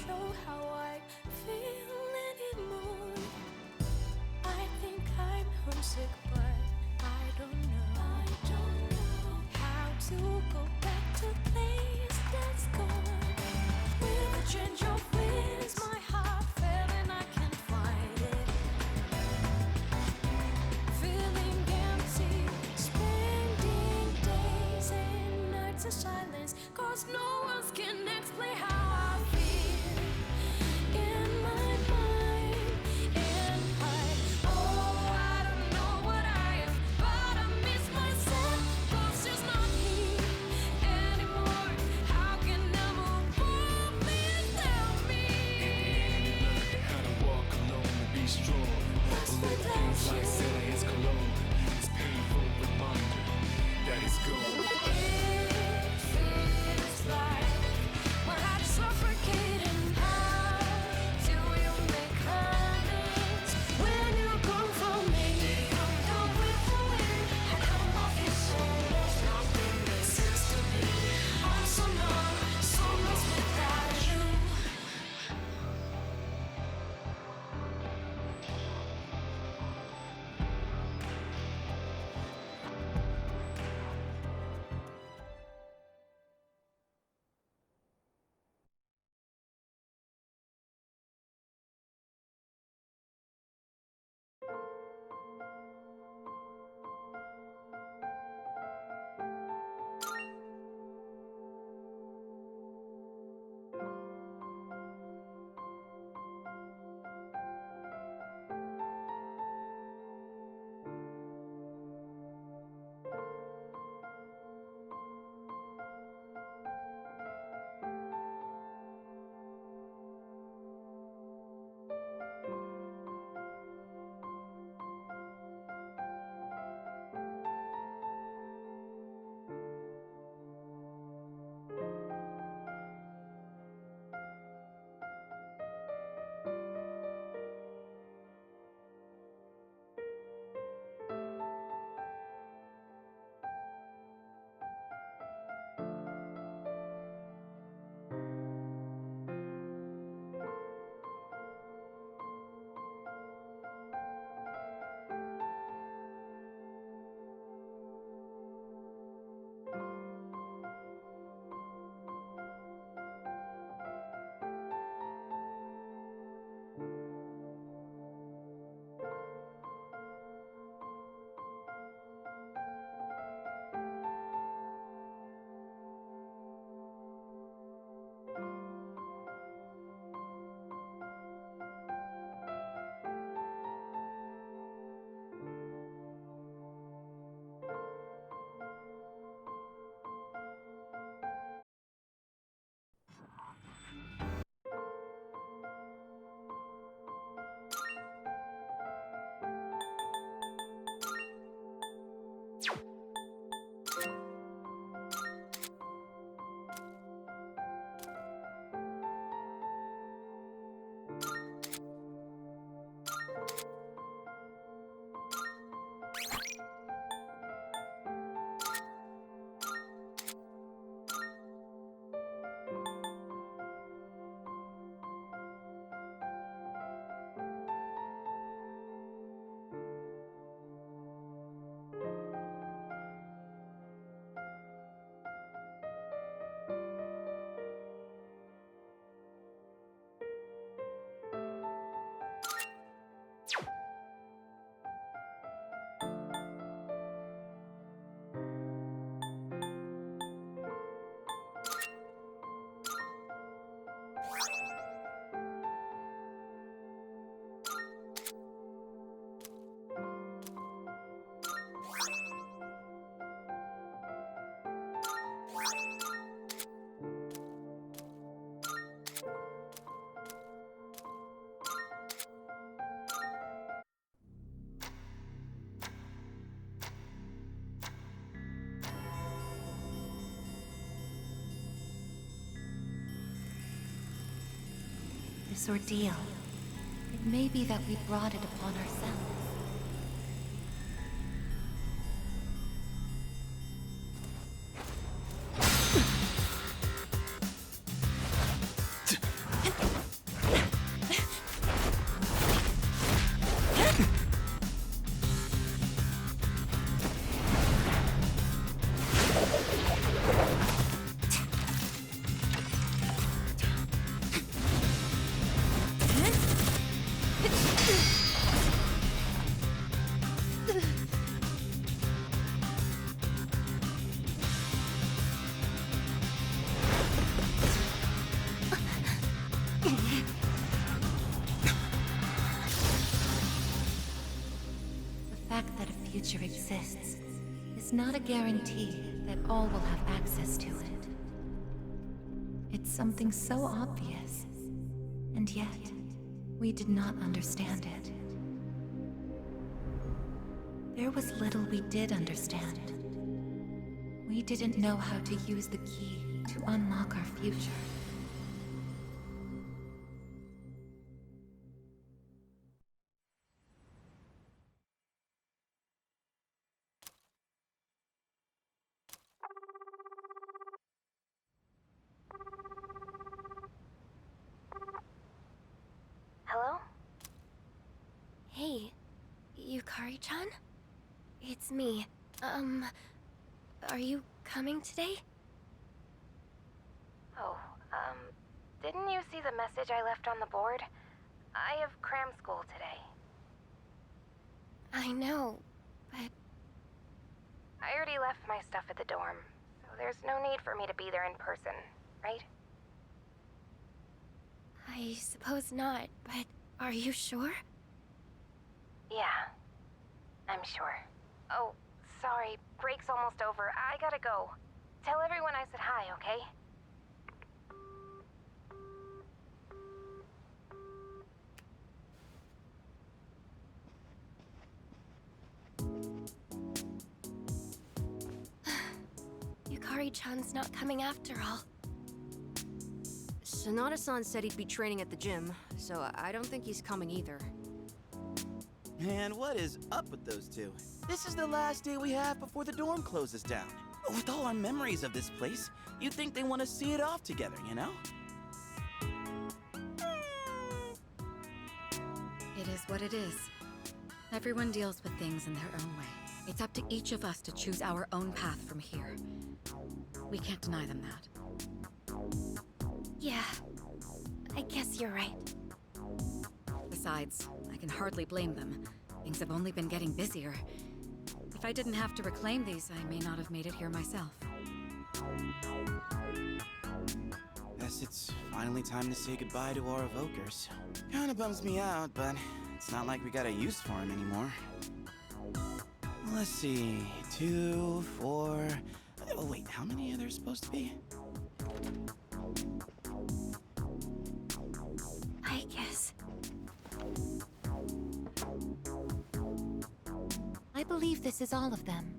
show how I feel anymore. I think I'm homesick, but I don't know how to go back to a place that's gone. With a change of winds, my heart fell and I can't find it. Feeling empty, spending days and nights in silence, 'cause no one can explain how I feel in my mind. And I don't know what I am, but I miss myself, 'cause it's not here anymore. How can I move on? Please tell me. How to walk alone and be strong. That's Little without things like you. Sally is cologne. It's painful reminder that it's gone. It feels like my heart's suffocating. How do you make amends when you come from me? Come with the wind, I come off your soul. There's nothing makes sense to me. I'm so numb, so lost without you. This ordeal, it may be that we brought it upon ourselves. future exists is not a guarantee that all will have access to it. It's something so obvious, and yet we did not understand it. There was little we did understand. We didn't know how to use the key to unlock our future. Hello? Hey, Yukari-chan? It's me. Are you coming today? Oh, didn't you see the message I left on the board? I have cram school today. I know, but... I already left my stuff at the dorm, so there's no need for me to be there in person, right? I suppose not, but are you sure? Yeah, I'm sure. Oh, sorry, break's almost over. I gotta go. Tell everyone I said hi, okay? Yukari-chan's not coming after all. Sonata-san said he'd be training at the gym, so I don't think he's coming either. Man, what is up with those two? This is the last day we have before the dorm closes down. With all our memories of this place, you'd think they want to see it off together, you know? It is what it is. Everyone deals with things in their own way. It's up to each of us to choose our own path from here. We can't deny them that. Yeah, I guess you're right. Besides, I can hardly blame them. Things have only been getting busier. If I didn't have to reclaim these, I may not have made it here myself. Guess it's finally time to say goodbye to our evokers. Kinda bums me out, but it's not like we got a use for them anymore. Let's see, 2, 4... Oh wait, how many are there supposed to be? I guess. I believe this is all of them.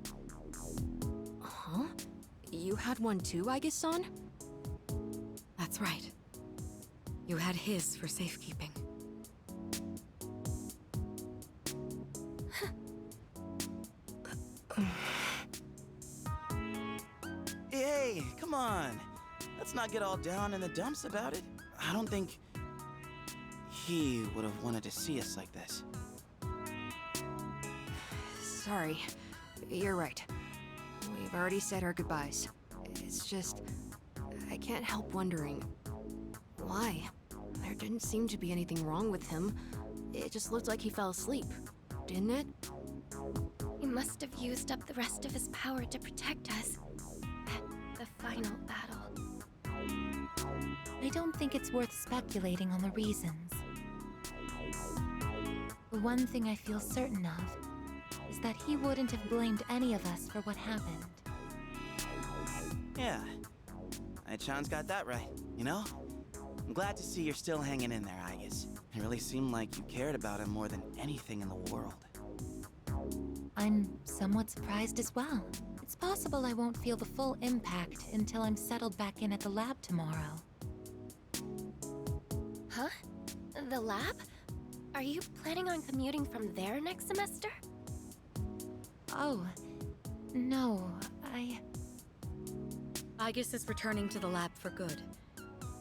Huh? You had one too, Aigis-san? That's right. You had his for safekeeping. Hey, come on! Let's not get all down in the dumps about it. I don't think he would have wanted to see us like this. Sorry. You're right. We've already said our goodbyes. It's just... I can't help wondering... why? There didn't seem to be anything wrong with him. It just looked like he fell asleep, didn't it? He must have used up the rest of his power to protect us. The final battle. I don't think it's worth speculating on the reasons. The one thing I feel certain of is that he wouldn't have blamed any of us for what happened. Yeah. Chan's got that right, you know? I'm glad to see you're still hanging in there, Aigis. It really seemed like you cared about him more than anything in the world. I'm somewhat surprised as well. It's possible I won't feel the full impact until I'm settled back in at the lab tomorrow. Huh? The lab? Are you planning on commuting from there next semester? Oh, no, Aigis is returning to the lab for good.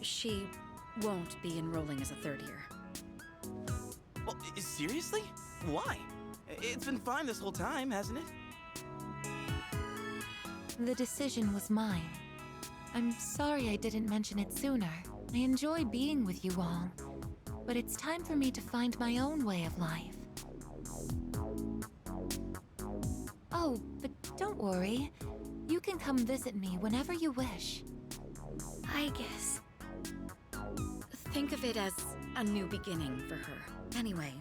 She won't be enrolling as a third year. Well, seriously? Why? It's been fine this whole time, hasn't it? The decision was mine. I'm sorry I didn't mention it sooner. I enjoy being with you all, but it's time for me to find my own way of life. Oh, but don't worry. You can come visit me whenever you wish. I guess. Think of it as a new beginning for her. Anyway,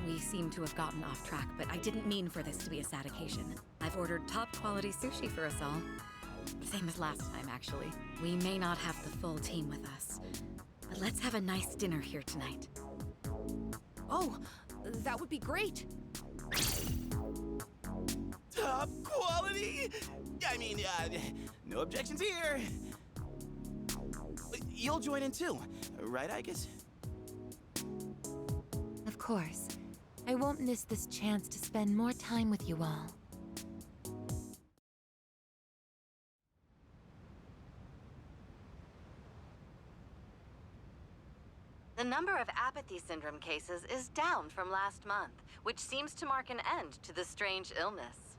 We seem to have gotten off track, but I didn't mean for this to be a sad occasion. I've ordered top-quality sushi for us all. Same as last time, actually. We may not have the full team with us, but let's have a nice dinner here tonight. Oh, that would be great. Top quality? I mean, no objections here. You'll join in too, right, Aigis? Of course. I won't miss this chance to spend more time with you all. The number of apathy syndrome cases is down from last month, which seems to mark an end to the strange illness.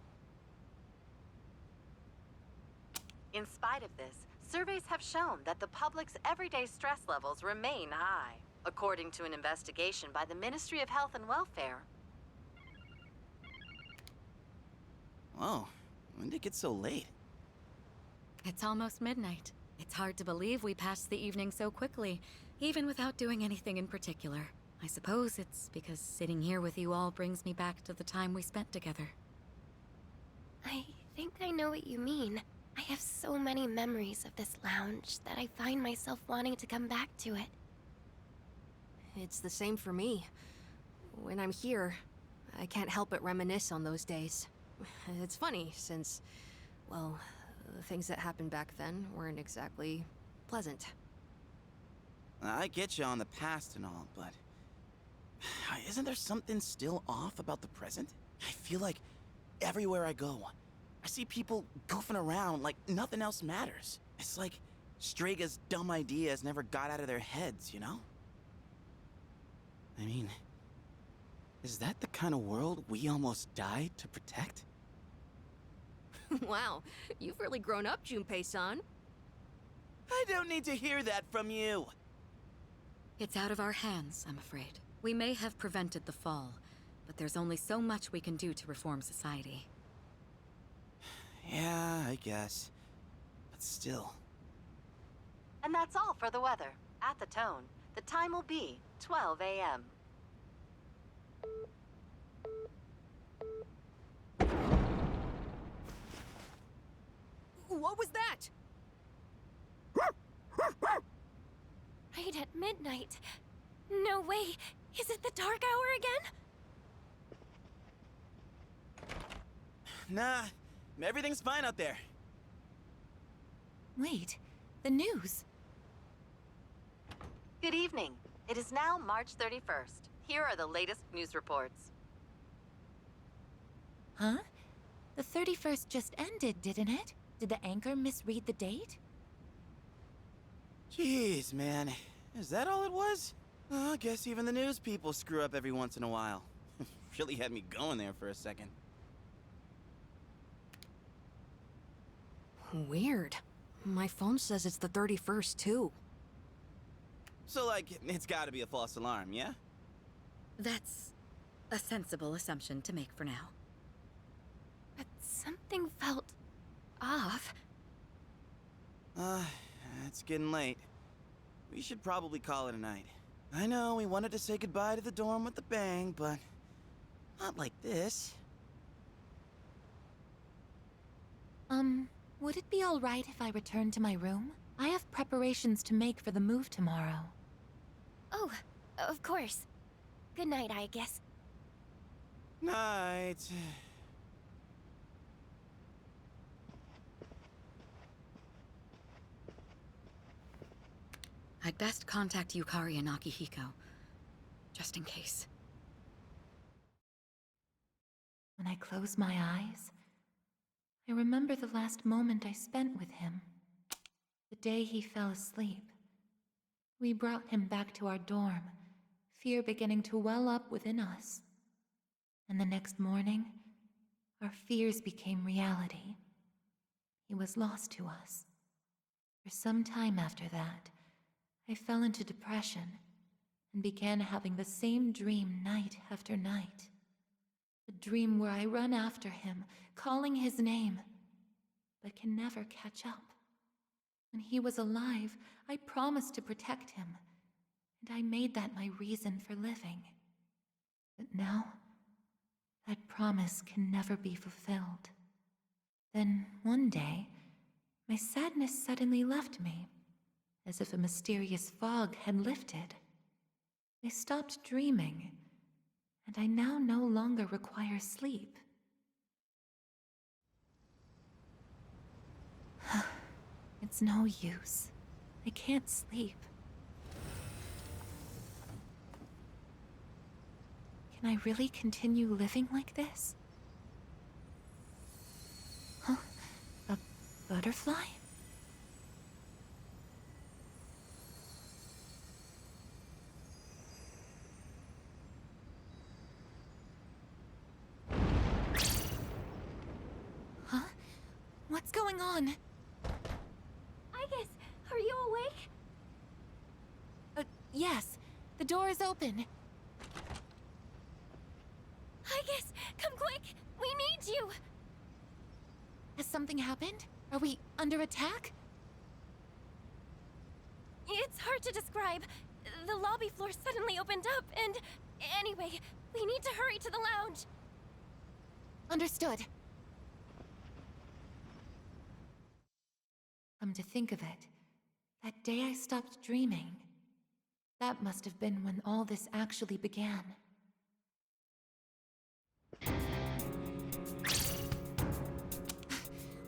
In spite of this, surveys have shown that the public's everyday stress levels remain high, according to an investigation by the Ministry of Health and Welfare. Whoa, when did it get so late? It's almost midnight. It's hard to believe we passed the evening so quickly, even without doing anything in particular. I suppose it's because sitting here with you all brings me back to the time we spent together. I think I know what you mean. I have so many memories of this lounge that I find myself wanting to come back to it. It's the same for me. When I'm here, I can't help but reminisce on those days. It's funny, since, well, the things that happened back then weren't exactly pleasant. I get you on the past and all, but isn't there something still off about the present? I feel like everywhere I go, I see people goofing around like nothing else matters. It's like Straga's dumb ideas never got out of their heads, you know? I mean, is that the kind of world we almost died to protect? Wow, you've really grown up, Junpei-san. I don't need to hear that from you. It's out of our hands, I'm afraid. We may have prevented the fall, but there's only so much we can do to reform society. Yeah, I guess. But still. And that's all for the weather. At the tone, the time will be 12 a.m. What was that? Right at midnight. No way. Is it the dark hour again? Nah, everything's fine out there. Wait, the news. Good evening. It is now March 31st. Here are the latest news reports. Huh? The 31st just ended, didn't it? Did the anchor misread the date? Jeez, man. Is that all it was? I guess even the news people screw up every once in a while. Really had me going there for a second. Weird. My phone says it's the 31st, too. So, like, it's gotta be a false alarm, yeah? That's a sensible assumption to make for now. But something felt off. It's getting late. We should probably call it a night. I know we wanted to say goodbye to the dorm with a bang, but not like this. Would it be all right if I return to my room? I have preparations to make for the move tomorrow. Oh, of course. Good night, I guess. Night. I'd best contact Yukari and Akihiko, just in case. When I close my eyes, I remember the last moment I spent with him. The day he fell asleep. We brought him back to our dorm, fear beginning to well up within us. And the next morning, our fears became reality. He was lost to us. For some time after that, I fell into depression and began having the same dream night after night. A dream where I run after him, calling his name, but can never catch up. When he was alive, I promised to protect him, and I made that my reason for living. But now, that promise can never be fulfilled. Then, one day, my sadness suddenly left me, as if a mysterious fog had lifted. I stopped dreaming, and I now no longer require sleep. It's no use. I can't sleep. Can I really continue living like this? Huh? A butterfly? Huh? What's going on? Aigis, are you awake? Yes. The door is open. Aigis, come quick! We need you! Has something happened? Are we under attack? It's hard to describe. The lobby floor suddenly opened up, and... Anyway, we need to hurry to the lounge. Understood. Come to think of it, that day I stopped dreaming. That must have been when all this actually began.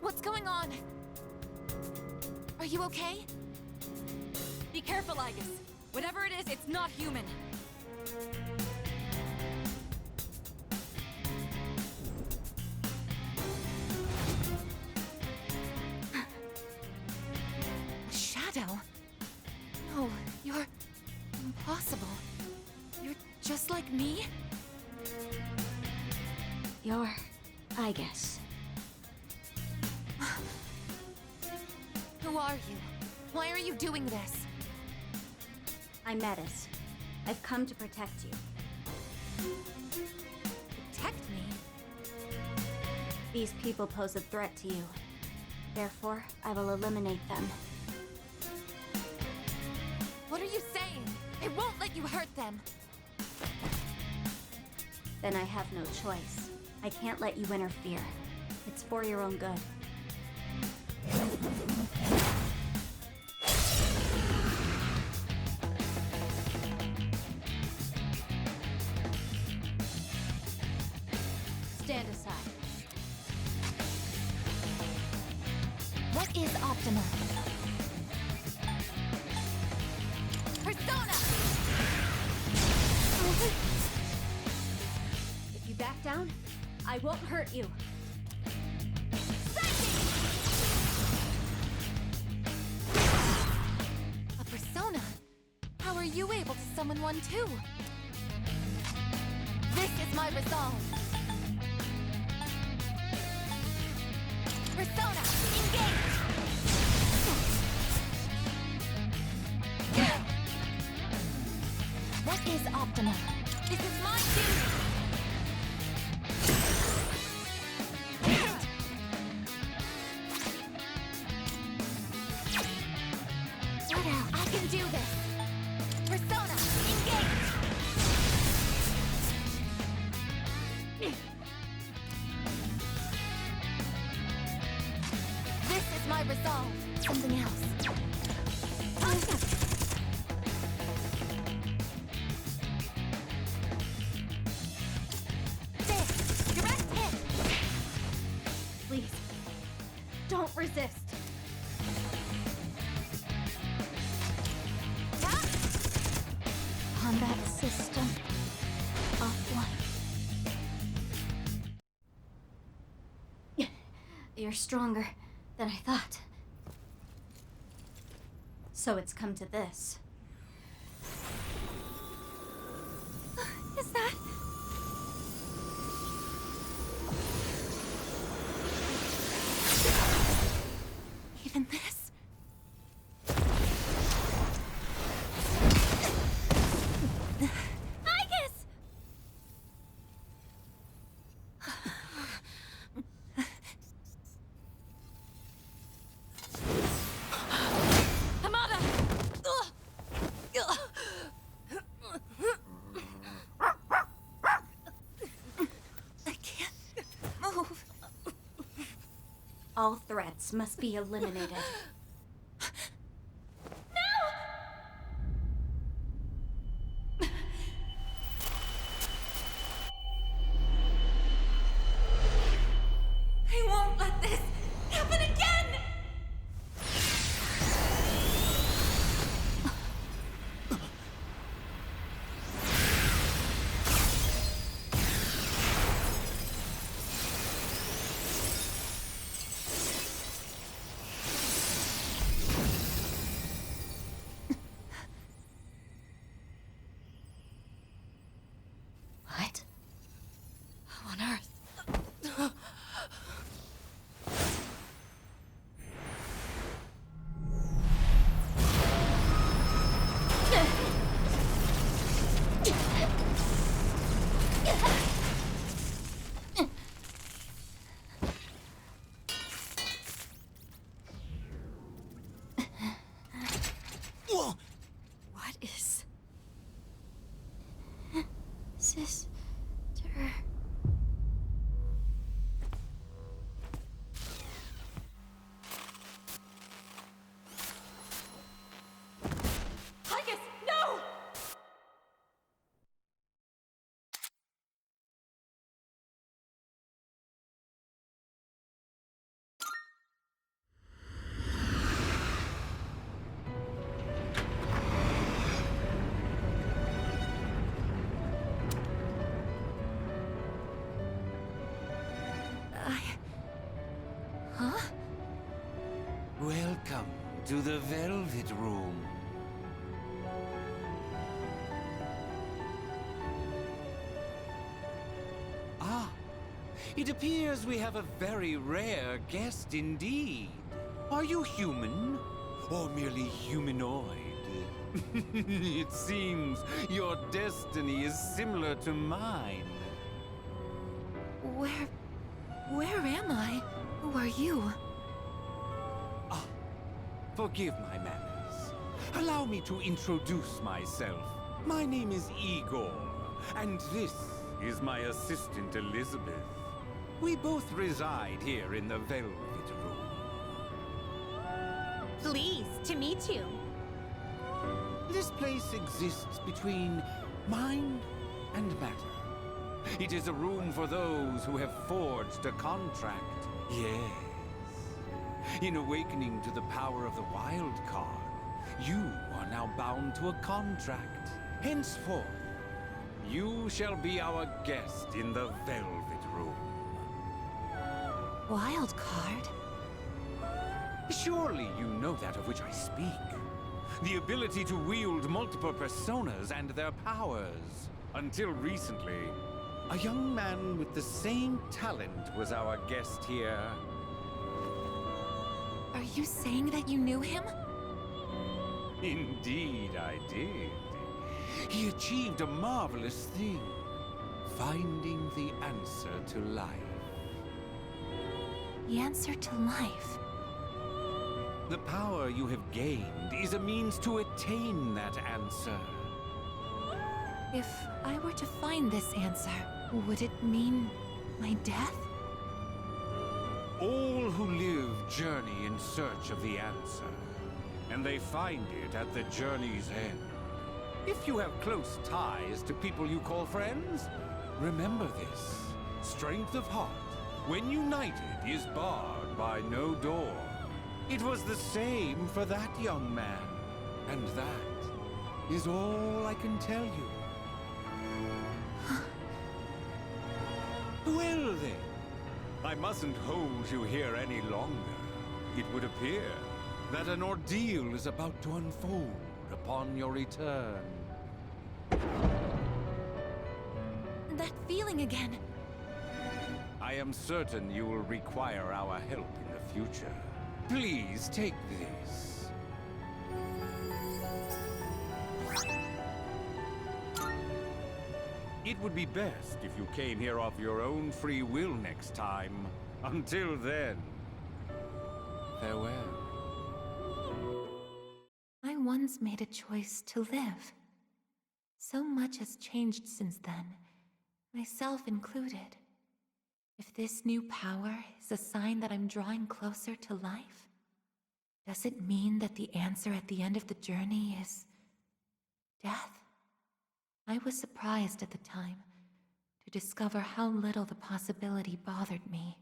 What's going on? Are you okay? Be careful, Aigis. Whatever it is, it's not human. A shadow? No, you're... impossible. You're just like me? You're Aigis. Who are you? Why are you doing this? I'm Metis. I've come to protect you. Protect me? These people pose a threat to you. Therefore, I will eliminate them. What are you saying? I won't let you hurt them! Then I have no choice. I can't let you interfere. It's for your own good. Stand aside. What is optimal? Persona! If you back down, I won't hurt you. A persona? How are you able to summon one too? This is my resolve. Persona, engage! What is optimal? This is my duty! What else? I can do this! Persona, engage! This is my resolve. Something else. This! Direct hit! Please, don't resist. Combat system offline. You're stronger than I thought. So it's come to this. Is that... Even this? Aigis! Hamada! All threats must be eliminated. I won't let this happen again! What? On Earth? Whoa! What is... Sister. Aigis, no! Huh? Welcome to the Velvet Room. Ah, it appears we have a very rare guest indeed. Are you human? Or merely humanoid? It seems your destiny is similar to mine. Where am I? Who are you? Ah, forgive my manners. Allow me to introduce myself. My name is Igor, and this is my assistant Elizabeth. We both reside here in the Velvet Room. Pleased to meet you. This place exists between mind and matter. It is a room for those who have forged a contract. Yes. In awakening to the power of the wild card, you are now bound to a contract. Henceforth, you shall be our guest in the Velvet Room. Wild card? Surely you know that of which I speak. The ability to wield multiple personas and their powers. Until recently, a young man with the same talent was our guest here. Are you saying that you knew him? Indeed, I did. He achieved a marvelous thing, finding the answer to life. The answer to life. The power you have gained is a means to attain that answer. If I were to find this answer, would it mean my death? All who live journey in search of the answer, and they find it at the journey's end. If you have close ties to people you call friends, remember this. Strength of heart, when united, is barred by no door. It was the same for that young man, and that is all I can tell you. Well then, I mustn't hold you here any longer. It would appear that an ordeal is about to unfold upon your return. That feeling again. I am certain you will require our help in the future. Please take this. It would be best if you came here of your own free will next time. Until then, farewell. I once made a choice to live. So much has changed since then, myself included. If this new power is a sign that I'm drawing closer to life, does it mean that the answer at the end of the journey is death? I was surprised at the time to discover how little the possibility bothered me.